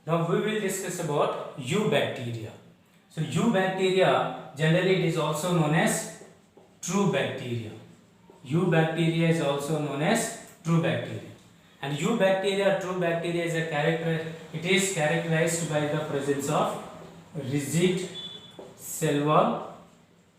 Now we will discuss about eubacteria. So eubacteria, generally it is also known as true bacteria. Eubacteria is also known as true bacteria. And eubacteria, true bacteria is it is characterized by the presence of rigid cell wall.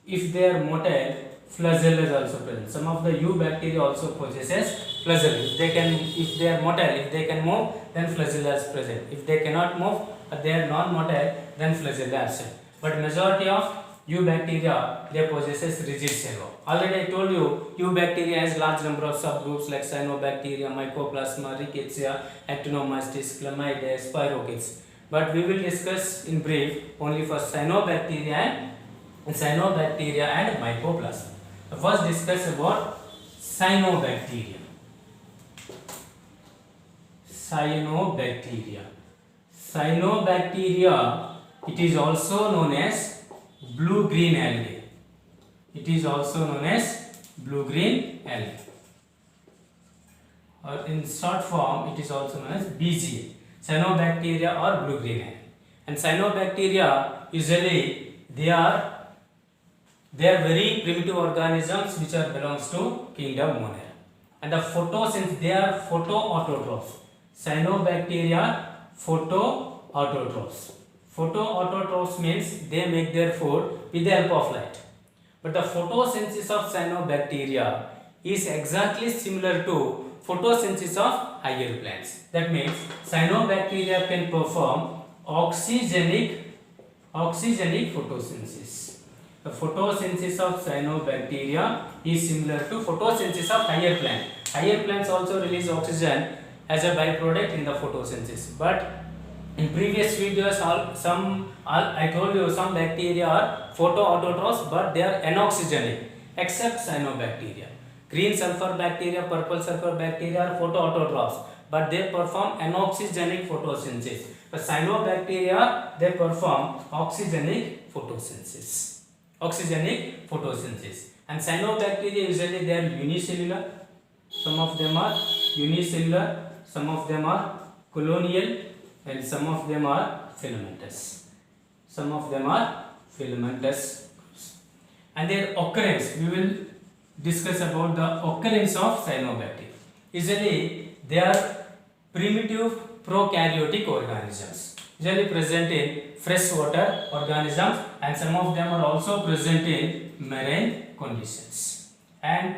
If they are motile, flagella is also present. Some of the eubacteria also possesses flagella. If they are motile, if they can move, then flagella is present. If they cannot move, or they are non-motile, then flagella is absent. But majority of eubacteria, they possesses rigid cell wall. Already I told you, eubacteria has large number of subgroups like cyanobacteria, mycoplasma, rickettsia, actinomycetes, chlamydia, spirochetes. But we will discuss in brief only for cyanobacteria and mycoplasma. So first discuss about cyanobacteria. Cyanobacteria, it is also known as blue-green algae. It is also known as blue-green algae. Or in short form, it is also known as BGA. Cyanobacteria or blue-green algae. And cyanobacteria, usually they are very primitive organisms which belongs to kingdom Monera. And the photosynthesis, they are photoautotrophs. Cyanobacteria photoautotrophs. Photoautotrophs means they make their food with the help of light. But the photosynthesis of cyanobacteria is exactly similar to photosynthesis of higher plants. That means cyanobacteria can perform oxygenic photosynthesis. The photosynthesis of cyanobacteria is similar to photosynthesis of higher plants. Higher plants also release oxygen as a byproduct in the photosynthesis. But in previous videos, I told you some bacteria are photoautotrophs, but they are anoxygenic, except cyanobacteria. Green sulfur bacteria, purple sulfur bacteria are photoautotrophs, but they perform anoxygenic photosynthesis. But cyanobacteria, they perform oxygenic photosynthesis. And cyanobacteria usually they are unicellular. Some of them are unicellular, some of them are colonial, and some of them are filamentous. And their occurrence, we will discuss about the occurrence of cyanobacteria. Usually they are primitive prokaryotic organisms, usually present in freshwater organisms, and some of them are also present in marine conditions. And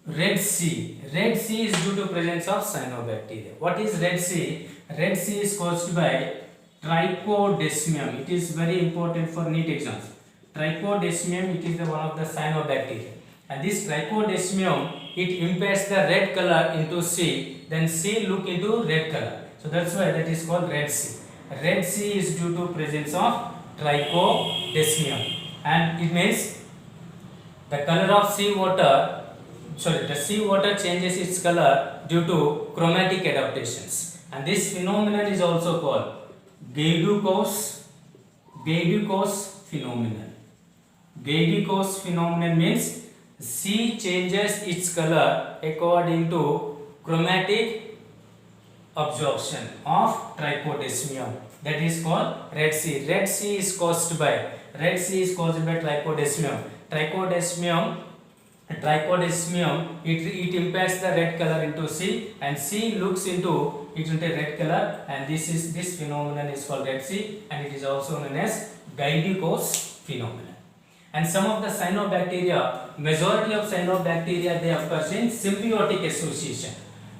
Red Sea is due to presence of cyanobacteria. What is Red Sea? Red Sea is caused by Trichodesmium. It is very important for NEET exams. Trichodesmium, it is one of the cyanobacteria. And this Trichodesmium, it impairs the red color into sea. Then sea look into red color. So that's why that is called Red Sea. Red Sea is due to presence of Trichodesmium. And it means the color of the seawater changes its color due to chromatic adaptations, and this phenomenon is also called Gaiducos phenomenon. Gaiducos phenomenon means sea changes its color according to chromatic absorption of trichodesmium. That is called Red Sea. Red Sea is caused by Trichodesmium, it impairs the red color into sea, and sea looks into red color, and this phenomenon is called Red Sea, and it is also known as Gaiducos phenomenon. And some of the cyanobacteria, majority of cyanobacteria, they occurs in symbiotic association.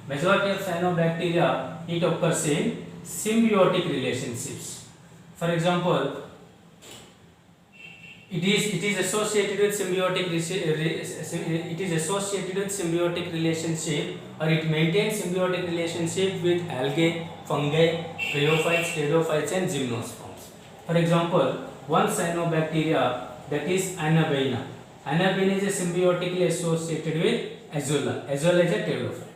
Majority of cyanobacteria, it occurs in symbiotic relationships. For example, it is associated with symbiotic relationship, or it maintains symbiotic relationship with algae, fungi, bryophytes, pteridophytes, and gymnosperms. For example, one cyanobacteria, that is Anabaena. Anabaena is symbiotically associated with Azolla. Azolla is a pteridophyte.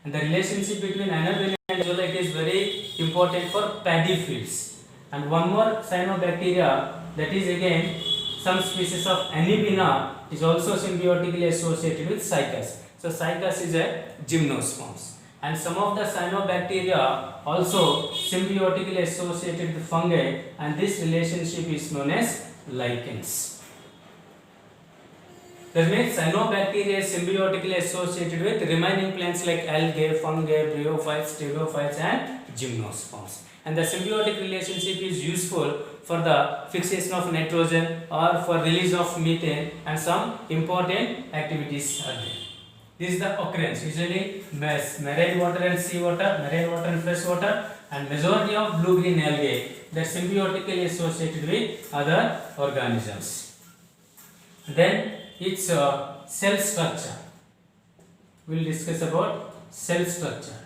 And the relationship between Anabaena and Azolla, it is very important for paddy fields. And one more cyanobacteria, that is again some species of Anabaena, is also symbiotically associated with Cycas. So Cycas is a gymnosperms. and some of the cyanobacteria also symbiotically associated with fungi, and this relationship is known as lichens. That means cyanobacteria is symbiotically associated with remaining plants like algae, fungi, bryophytes, pteridophytes and gymnosperms. And the symbiotic relationship is useful for the fixation of nitrogen or for release of methane, and some important activities are there. This is the occurrence. Usually marine water and sea water, marine water and fresh water, and majority of blue-green algae that symbiotically associated with other organisms. Then its cell structure. We will discuss about cell structure.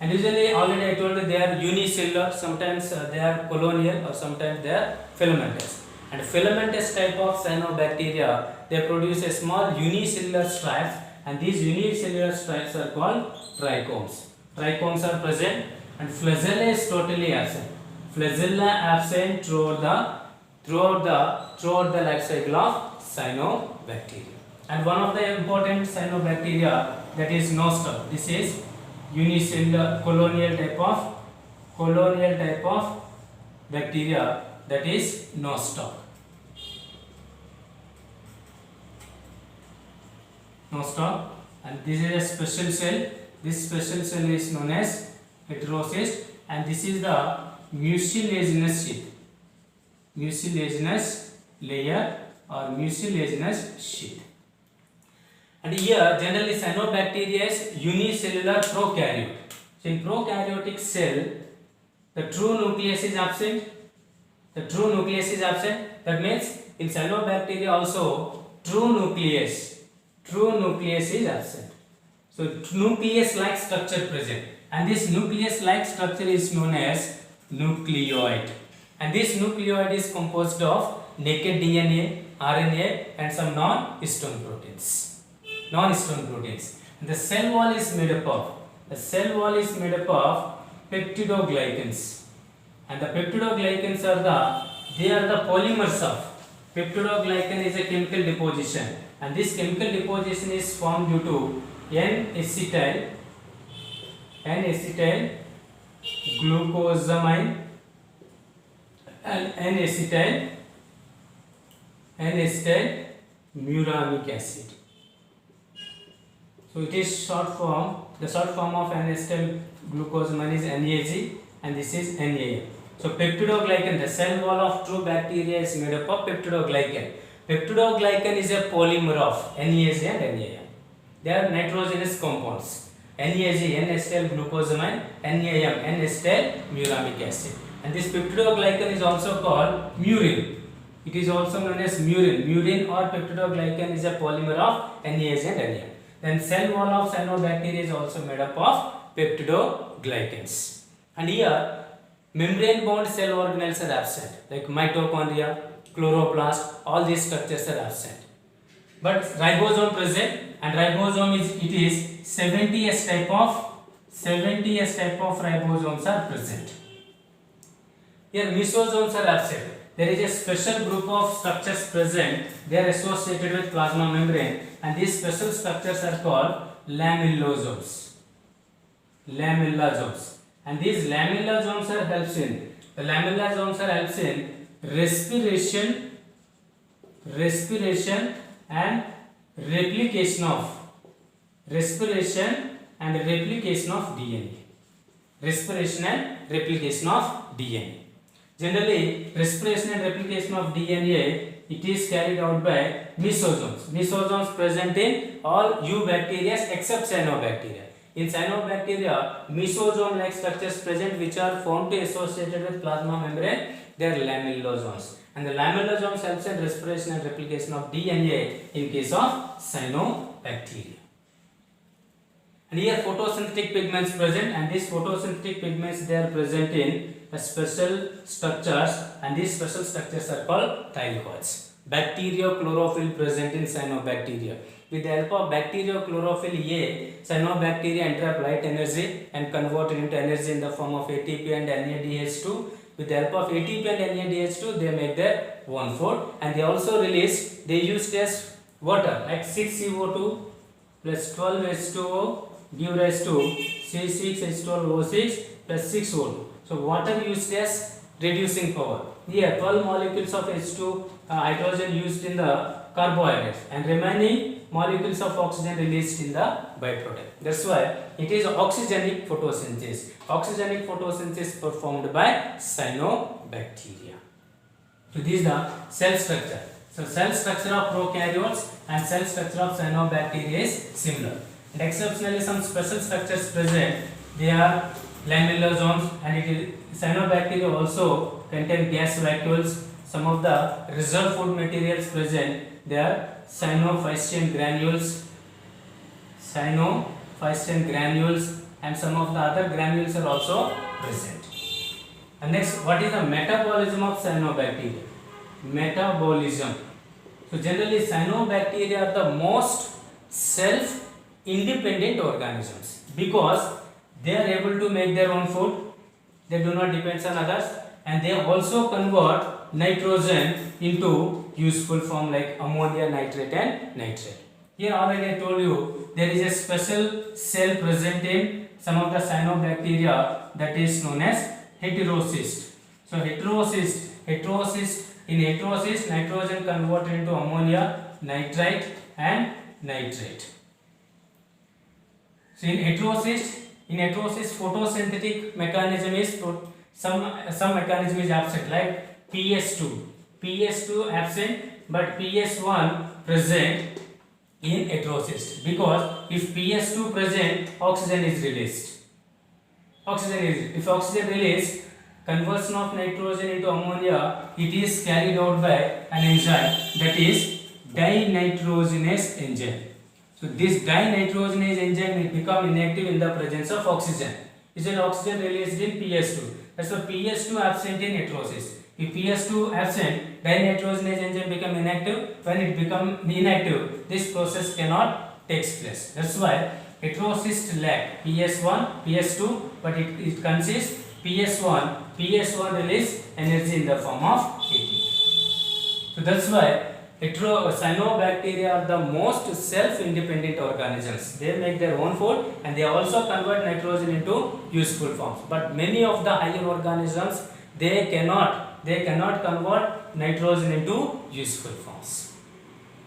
And usually, already I told you they are unicellular, sometimes they are colonial or sometimes they are filamentous. And filamentous type of cyanobacteria, they produce a small unicellular stripes, and these unicellular stripes are called trichomes. Trichomes are present and flagella is totally absent. Flagella absent throughout the life cycle of cyanobacteria. And one of the important cyanobacteria, that is nostoc. This is unicellular colonial type of bacteria, that is nostoc. And this is a special cell. This special cell is known as heterocyst, and this is the mucilaginous sheath. Mucilaginous layer or mucilaginous sheath. And here generally cyanobacteria is unicellular prokaryote. So in prokaryotic cell, the true nucleus is absent. That means in cyanobacteria also true nucleus is absent. So nucleus-like structure present, and this nucleus-like structure is known as nucleoid. And this nucleoid is composed of naked DNA, RNA, and some non-histone proteins. And the cell wall is made up of peptidoglycans, and the peptidoglycans are the polymers of peptidoglycan is a chemical deposition, and this chemical deposition is formed due to N-acetyl glucosamine and N-acetyl muramic acid. So it is the short form of N-acetyl glucosamine is NAG, and this is NAM. So peptidoglycan, the cell wall of true bacteria is made up of peptidoglycan. Peptidoglycan is a polymer of NAG and NAM. They are nitrogenous compounds. NAG, N-acetyl glucosamine, NAM, N-acetyl muramic acid. And this peptidoglycan is also called murin. It is also known as murin. Murin or peptidoglycan is a polymer of NAG and NAM. Then cell wall of cyanobacteria is also made up of peptidoglycans. And here membrane bound cell organelles are absent, like mitochondria, chloroplast, all these structures are absent. But ribosome present, and ribosome is 70S type of ribosomes are present. Here mesosomes are absent. There is a special group of structures present. They are associated with plasma membrane, and these special structures are called lamellosomes. And these lamellosomes are helps in respiration and replication of DNA. Generally, respiration and replication of DNA, it is carried out by mesosomes. Mesosomes present in all eubacteria except cyanobacteria. In cyanobacteria, mesosome-like structures present which are found to associated with plasma membrane. They are lamellosomes. And the lamellosomes helps in respiration and replication of DNA in case of cyanobacteria. And here photosynthetic pigments present, and these photosynthetic pigments they are present in special structures, and these special structures are called thylakoids. Bacteriochlorophyll present in cyanobacteria. With the help of bacteriochlorophyll A, cyanobacteria entrap light energy and convert it into energy in the form of ATP and NADH2. With the help of ATP and NADH2, they make their own food, and they also release, they use as water like 6CO2 plus 12H2O give rise to C6H12O6 plus 6 volt. So water used as reducing power. Here 12 molecules of H2 hydrogen used in the carbohydrates and remaining molecules of oxygen released in the byproduct. That's why it is oxygenic photosynthesis. Oxygenic photosynthesis performed by cyanobacteria. So this is the cell structure. So cell structure of prokaryotes and cell structure of cyanobacteria is similar. And exceptionally some special structures present. They are lamellar zones, and it is cyanobacteria also contain gas vacuoles. Some of the reserve food materials present. They are cyanophycean granules, and some of the other granules are also present. And next, what is the metabolism of cyanobacteria? Metabolism. So generally cyanobacteria are the most self-independent organisms because they are able to make their own food. They do not depend on others, and they also convert nitrogen into useful form like ammonia, nitrate and nitrate. Here already I told you there is a special cell present in some of the cyanobacteria that is known as heterocyst. So heterocyst, in heterocyst nitrogen converted into ammonia, nitrite and nitrate. So in heterocyst photosynthetic mechanism is some mechanism is absent like PS2 absent but PS1 present in heterocyst, because if PS2 present, oxygen is released. If oxygen released, conversion of nitrogen into ammonia, it is carried out by an enzyme, that is dinitrogenase enzyme. So this dinitrogenase enzyme will become inactive in the presence of oxygen. Is an oxygen released in PS2. That's why PS2 absent in heterocyst. If PS2 absent, dinitrogenase enzyme become inactive. When it become inactive, this process cannot take place. That's why heterocyst lack PS1, PS2, but it consists PS1 release energy in the form of ATP. So that's why cyanobacteria are the most self-independent organisms. They make their own food and they also convert nitrogen into useful forms. But many of the higher organisms, they cannot convert nitrogen into useful forms.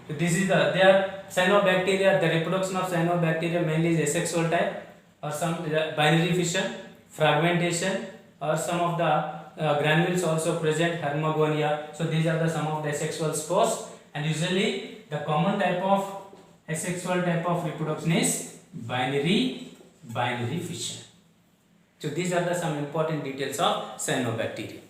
So this is cyanobacteria. The reproduction of cyanobacteria mainly is asexual type, or some binary fission, fragmentation, or some of the granules also present, hermagonia. So these are some of the asexual spores, and usually the common type of asexual type of reproduction is binary fission. So these are some important details of cyanobacteria.